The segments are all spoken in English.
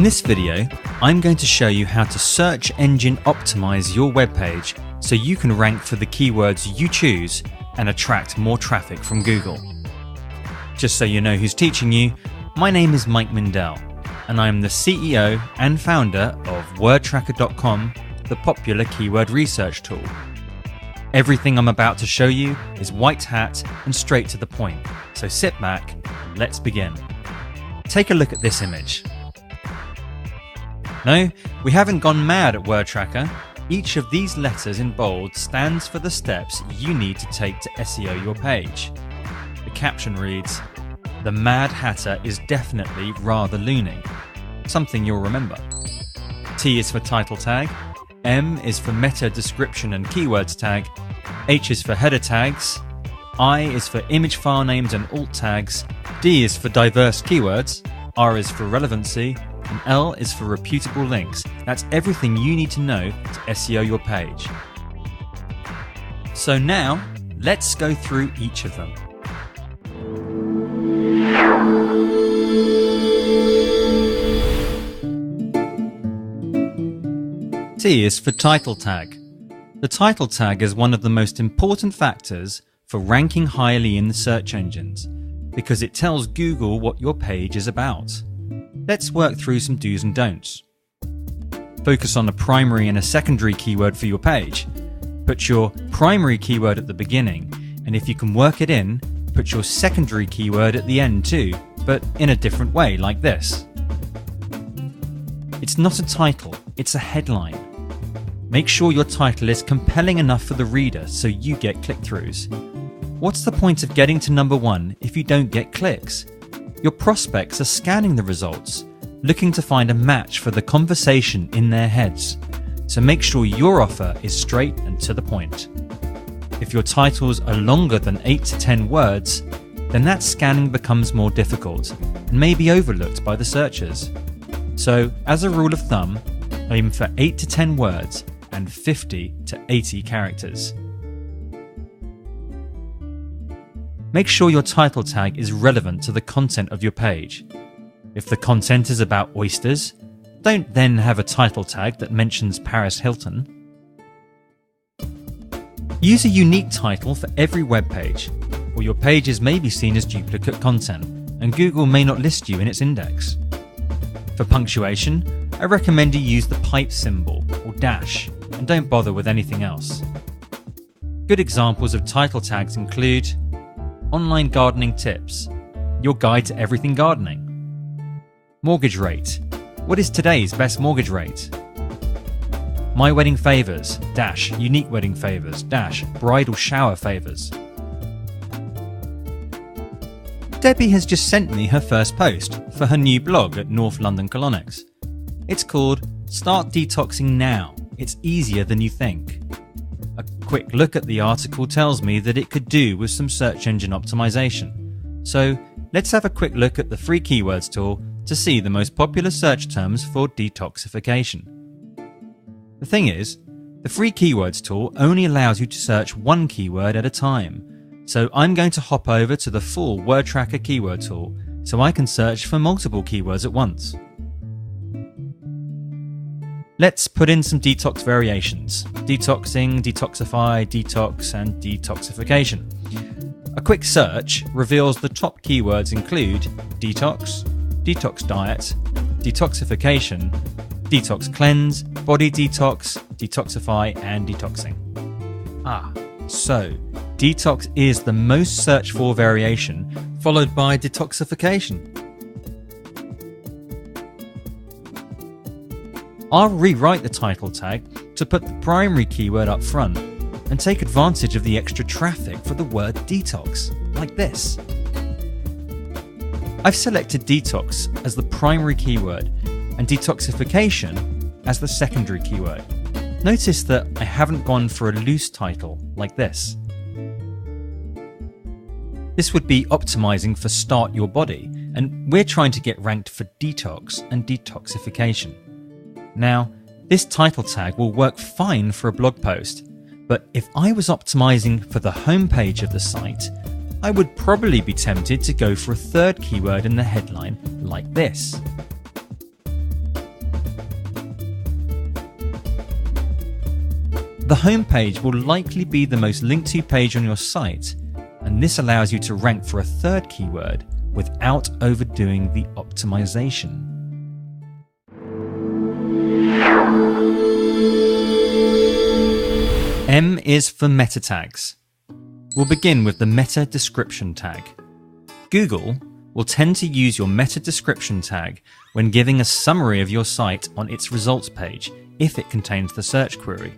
In this video, I'm going to show you how to search engine optimize your webpage so you can rank for the keywords you choose and attract more traffic from Google. Just so you know who's teaching you, my name is Mike Mindell, and I am the CEO and founder of WordTracker.com, the popular keyword research tool. Everything I'm about to show you is white hat and straight to the point, so sit back and let's begin. Take a look at this image. No, we haven't gone mad at WordTracker. Each of these letters in bold stands for the steps you need to take to SEO your page. The caption reads, "The Mad Hatter is definitely rather loony," something you'll remember. T is for title tag, M is for meta description and keywords tag, H is for header tags, I is for image file names and alt tags, D is for diverse keywords, R is for relevancy, and L is for reputable links. That's everything you need to know to SEO your page. So now, let's go through each of them. T is for title tag. The title tag is one of the most important factors for ranking highly in the search engines because it tells Google what your page is about. Let's work through some do's and don'ts. Focus on a primary and a secondary keyword for your page. Put your primary keyword at the beginning, and if you can work it in, put your secondary keyword at the end too, but in a different way, like this. It's not a title, it's a headline. Make sure your title is compelling enough for the reader so you get click-throughs. What's the point of getting to number one if you don't get clicks? Your prospects are scanning the results, looking to find a match for the conversation in their heads. So make sure your offer is straight and to the point. If your titles are longer than 8 to 10 words, then that scanning becomes more difficult and may be overlooked by the searchers. So, as a rule of thumb, aim for 8 to 10 words and 50 to 80 characters. Make sure your title tag is relevant to the content of your page. If the content is about oysters, don't then have a title tag that mentions Paris Hilton. Use a unique title for every web page, or your pages may be seen as duplicate content, and Google may not list you in its index. For punctuation, I recommend you use the pipe symbol or dash, and don't bother with anything else. Good examples of title tags include Online Gardening Tips, your guide to everything gardening. Mortgage rate, what is today's best mortgage rate? My wedding favors, dash, unique wedding favors, dash, bridal shower favors. Debbie has just sent me her first post for her new blog at North London Colonics. It's called Start Detoxing Now. It's easier than you think. A quick look at the article tells me that it could do with some search engine optimization. So let's have a quick look at the free keywords tool to see the most popular search terms for detoxification. The thing is, the free keywords tool only allows you to search one keyword at a time. So I'm going to hop over to the full WordTracker keyword tool so I can search for multiple keywords at once. Let's put in some detox variations: detoxing, detoxify, detox, and detoxification. A quick search reveals the top keywords include detox, detox diet, detoxification, detox cleanse, body detox, detoxify, and detoxing. So detox is the most searched for variation, followed by detoxification. I'll rewrite the title tag to put the primary keyword up front and take advantage of the extra traffic for the word detox, like this. I've selected detox as the primary keyword and detoxification as the secondary keyword. Notice that I haven't gone for a loose title like this. This would be optimizing for Start Your Body, and we're trying to get ranked for detox and detoxification. Now, this title tag will work fine for a blog post, but if I was optimizing for the homepage of the site, I would probably be tempted to go for a third keyword in the headline like this. The homepage will likely be the most linked to page on your site, and this allows you to rank for a third keyword without overdoing the optimization. M is for meta tags. We'll begin with the meta description tag. Google will tend to use your meta description tag when giving a summary of your site on its results page if it contains the search query.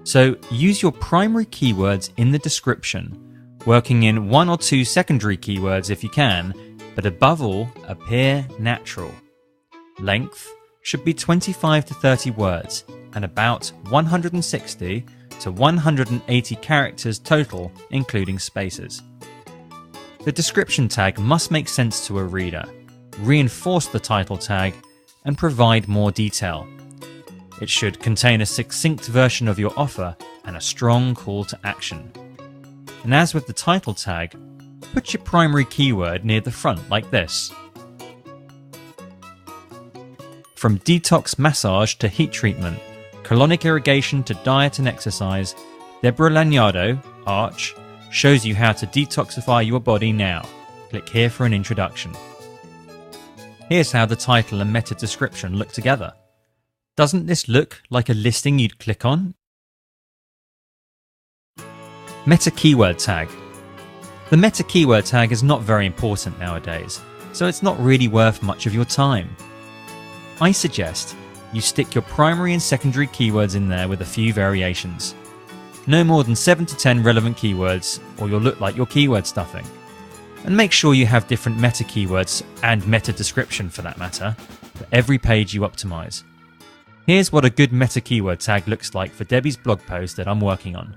So use your primary keywords in the description, working in 1 or 2 secondary keywords if you can, but above all, appear natural. Length should be 25 to 30 words and about 160 to 180 characters total, including spaces. The description tag must make sense to a reader, reinforce the title tag, and provide more detail. It should contain a succinct version of your offer and a strong call to action. And as with the title tag, put your primary keyword near the front like this. From detox massage to heat treatment, colonic irrigation to diet and exercise, Deborah Lanyardo, Arch, shows you how to detoxify your body now. Click here for an introduction. Here's how the title and meta description look together. Doesn't this look like a listing you'd click on? Meta keyword tag. The meta keyword tag is not very important nowadays, so it's not really worth much of your time. I suggest you stick your primary and secondary keywords in there with a few variations. No more than 7 to 10 relevant keywords, or you'll look like you're keyword stuffing. And make sure you have different meta keywords and meta description for that matter for every page you optimize. Here's what a good meta keyword tag looks like for Debbie's blog post that I'm working on.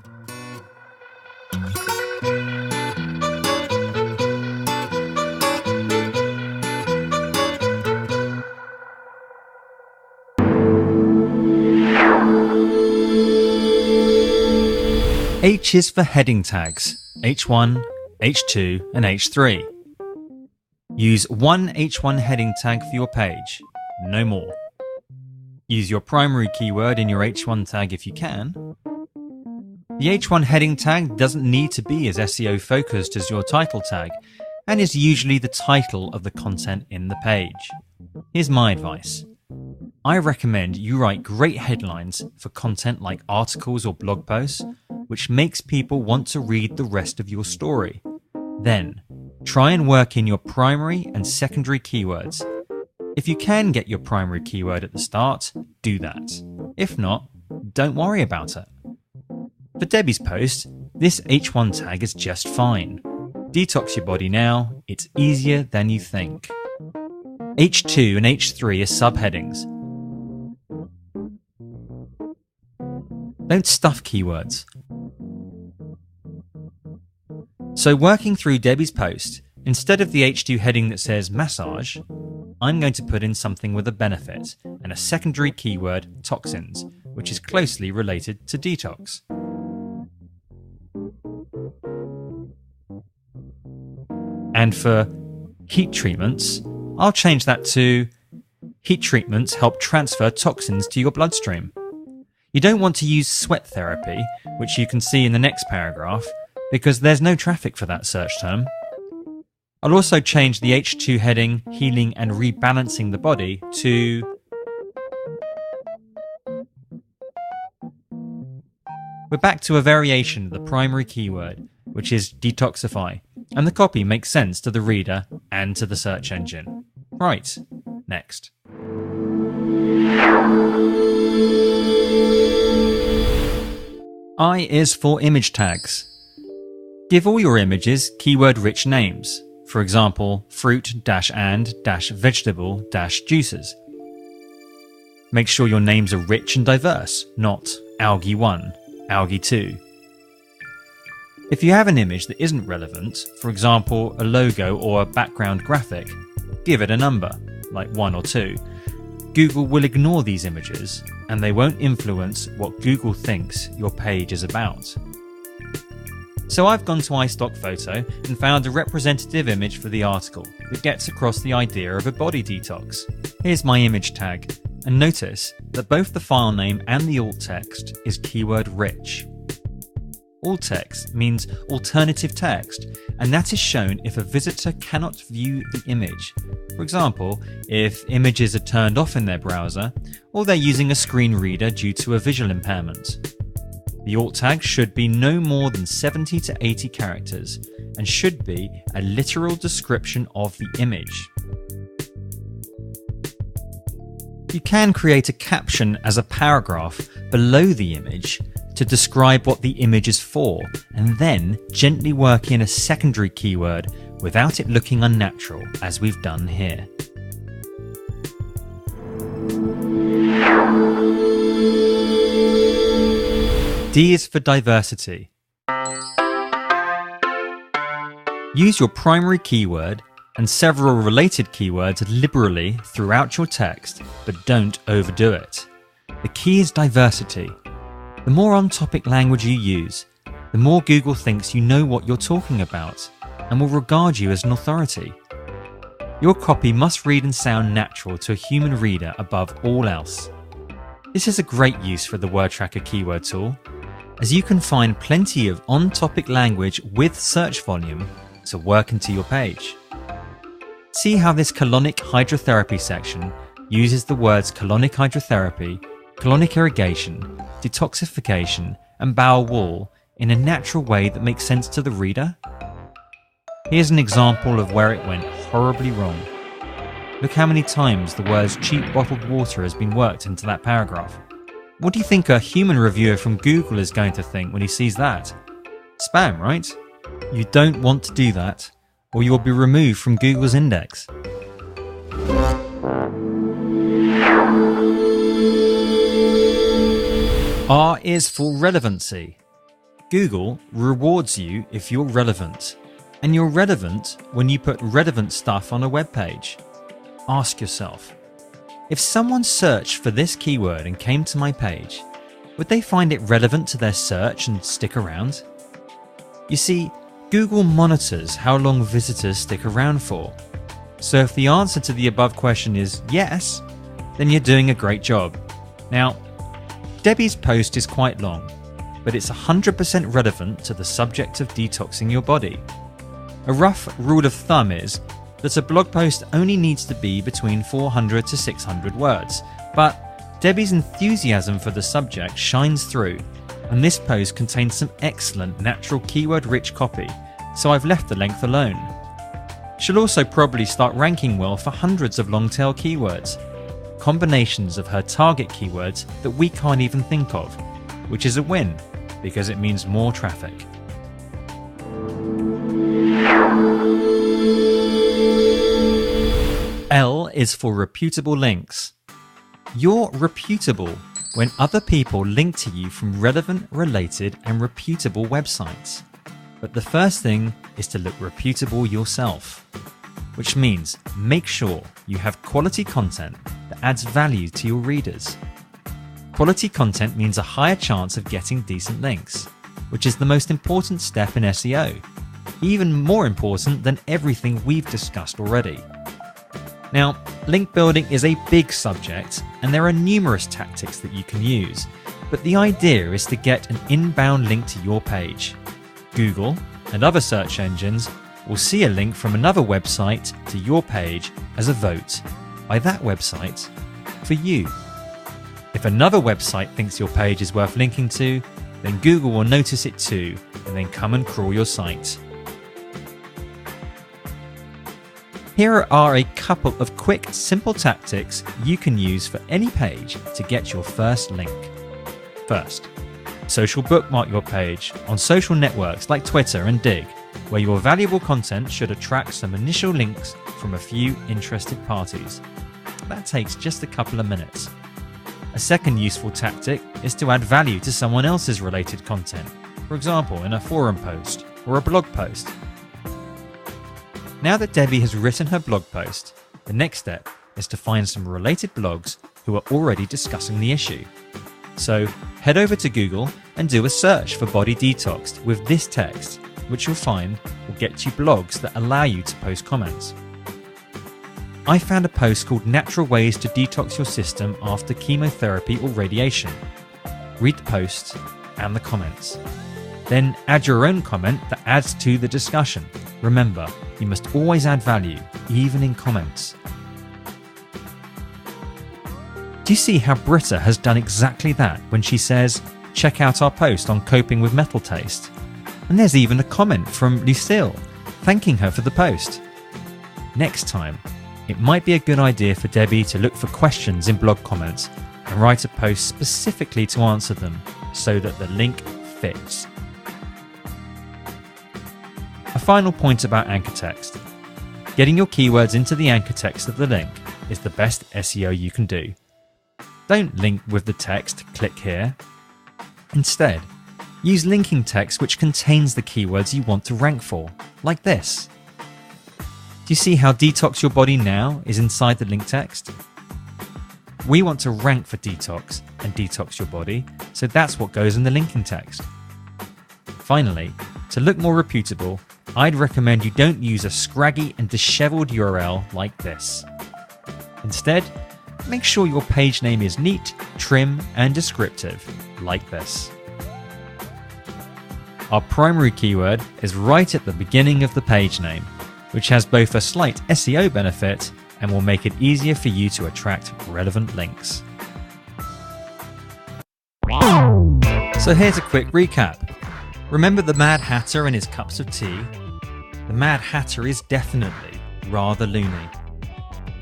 H is for heading tags, H1, H2 and H3. Use one H1 heading tag for your page, no more. Use your primary keyword in your H1 tag if you can. The H1 heading tag doesn't need to be as SEO focused as your title tag and is usually the title of the content in the page. Here's my advice. I recommend you write great headlines for content like articles or blog posts, which makes people want to read the rest of your story. Then, try and work in your primary and secondary keywords. If you can get your primary keyword at the start, do that. If not, don't worry about it. For Debbie's post, this H1 tag is just fine. Detox your body now, it's easier than you think. H2 and H3 are subheadings. Don't stuff keywords. So working through Debbie's post, instead of the H2 heading that says massage, I'm going to put in something with a benefit and a secondary keyword, toxins, which is closely related to detox. And for heat treatments, I'll change that to heat treatments help transfer toxins to your bloodstream. You don't want to use sweat therapy, which you can see in the next paragraph, because there's no traffic for that search term. I'll also change the H2 heading, healing and rebalancing the body, to we're back to a variation of the primary keyword, which is detoxify, and the copy makes sense to the reader and to the search engine. Right, next. I is for image tags. Give all your images keyword-rich names. For example, fruit-and-vegetable-juices. Make sure your names are rich and diverse, not algae 1, algae 2. If you have an image that isn't relevant, for example, a logo or a background graphic, give it a number, like 1 or 2. Google will ignore these images, and they won't influence what Google thinks your page is about. So I've gone to iStock Photo and found a representative image for the article that gets across the idea of a body detox. Here's my image tag, And notice that both the file name and the alt text is keyword rich. Alt text means alternative text, and that is shown if a visitor cannot view the image. For example, if images are turned off in their browser, or they're using a screen reader due to a visual impairment. The alt tag should be no more than 70 to 80 characters, and should be a literal description of the image. You can create a caption as a paragraph below the image to describe what the image is for, and then gently work in a secondary keyword without it looking unnatural, as we've done here. D is for diversity. Use your primary keyword and several related keywords liberally throughout your text, but don't overdo it. The key is diversity. The more on-topic language you use, the more Google thinks you know what you're talking about and will regard you as an authority. Your copy must read and sound natural to a human reader above all else. This is a great use for the Word Tracker keyword tool, as you can find plenty of on-topic language with search volume to work into your page. See how this colonic hydrotherapy section uses the words colonic hydrotherapy, colonic irrigation, detoxification, and bowel wall in a natural way that makes sense to the reader? Here's an example of where it went horribly wrong. Look how many times the words cheap bottled water has been worked into that paragraph. What do you think a human reviewer from Google is going to think when he sees that? Spam, right? You don't want to do that, or you will be removed from Google's index. R is for relevancy. Google rewards you if you're relevant, and you're relevant when you put relevant stuff on a web page. Ask yourself, if someone searched for this keyword and came to my page, would they find it relevant to their search and stick around? You see, Google monitors how long visitors stick around for. So if the answer to the above question is yes, then you're doing a great job. Now, Debbie's post is quite long, but it's 100% relevant to the subject of detoxing your body. A rough rule of thumb is that a blog post only needs to be between 400 to 600 words, but Debbie's enthusiasm for the subject shines through, and this post contains some excellent natural keyword-rich copy, so I've left the length alone. She'll also probably start ranking well for hundreds of long-tail keywords, combinations of her target keywords that we can't even think of, which is a win, because it means more traffic. L is for reputable links. You're reputable when other people link to you from relevant, related, and reputable websites. But the first thing is to look reputable yourself, which means make sure you have quality content that adds value to your readers. Quality content means a higher chance of getting decent links, which is the most important step in SEO, even more important than everything we've discussed already. Now, link building is a big subject, and there are numerous tactics that you can use, but the idea is to get an inbound link to your page. Google and other search engines will see a link from another website to your page as a vote by that website for you. If another website thinks your page is worth linking to, then Google will notice it too and then come and crawl your site. Here are a couple of quick, simple tactics you can use for any page to get your first link. First, social bookmark your page on social networks like Twitter and Dig, where your valuable content should attract some initial links from a few interested parties. That takes just a couple of minutes. A second useful tactic is to add value to someone else's related content, for example in a forum post or a blog post. Now that Debbie has written her blog post, the next step is to find some related blogs who are already discussing the issue. So head over to Google and do a search for body detoxed with this text, which you'll find will get you blogs that allow you to post comments. I found a post called Natural Ways to Detox Your System After Chemotherapy or Radiation. Read the post and the comments. Then add your own comment that adds to the discussion. Remember, you must always add value, even in comments. Do you see how Britta has done exactly that when she says, check out our post on coping with metal taste? And there's even a comment from Lucille thanking her for the post. Next time, it might be a good idea for Debbie to look for questions in blog comments and write a post specifically to answer them so that the link fits. A final point about anchor text. Getting your keywords into the anchor text of the link is the best SEO you can do. Don't link with the text, click here. Instead, use linking text which contains the keywords you want to rank for, like this. Do you see how Detox Your Body Now is inside the link text? We want to rank for detox and detox your body, so that's what goes in the linking text. Finally, to look more reputable, I'd recommend you don't use a scraggy and disheveled URL like this. Instead, make sure your page name is neat, trim, and descriptive, like this. Our primary keyword is right at the beginning of the page name, which has both a slight SEO benefit and will make it easier for you to attract relevant links. So here's a quick recap. Remember the Mad Hatter and his cups of tea? The Mad Hatter is definitely rather loony.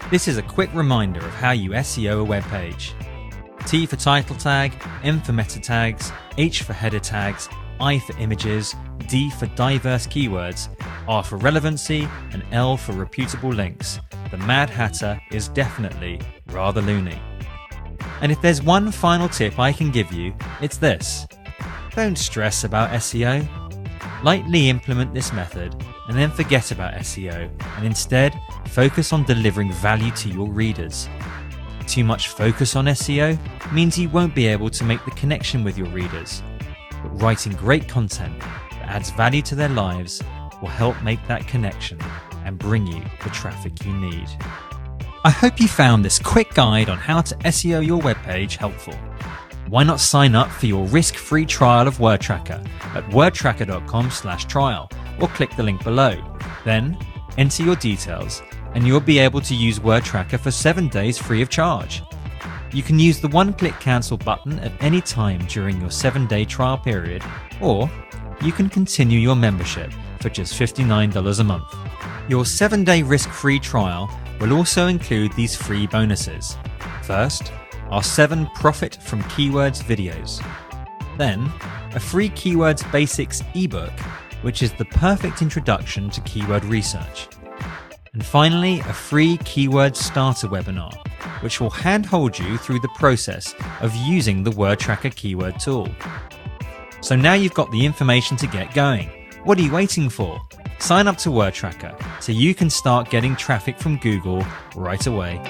This is a quick reminder of how you SEO a web page. T for title tag, M for meta tags, H for header tags, I for images, D for diverse keywords, R for relevancy, and L for reputable links. The Mad Hatter is definitely rather loony. And if there's one final tip I can give you, it's this. Don't stress about SEO. Lightly implement this method and then forget about SEO and instead focus on delivering value to your readers. Too much focus on SEO means you won't be able to make the connection with your readers. But writing great content that adds value to their lives will help make that connection and bring you the traffic you need. I hope you found this quick guide on how to SEO your webpage helpful. Why not sign up for your risk-free trial of WordTracker at wordtracker.com/trial or click the link below. Then enter your details and you'll be able to use WordTracker for 7 days free of charge. You can use the one-click cancel button at any time during your 7-day trial period, or you can continue your membership for just $59 a month. Your 7-day risk-free trial will also include these free bonuses. First, our 7 Profit from Keywords videos. Then, a free Keywords Basics ebook, which is the perfect introduction to keyword research. And finally, a free Keyword Starter webinar, which will handhold you through the process of using the WordTracker keyword tool. So now you've got the information to get going. What are you waiting for? Sign up to WordTracker so you can start getting traffic from Google right away.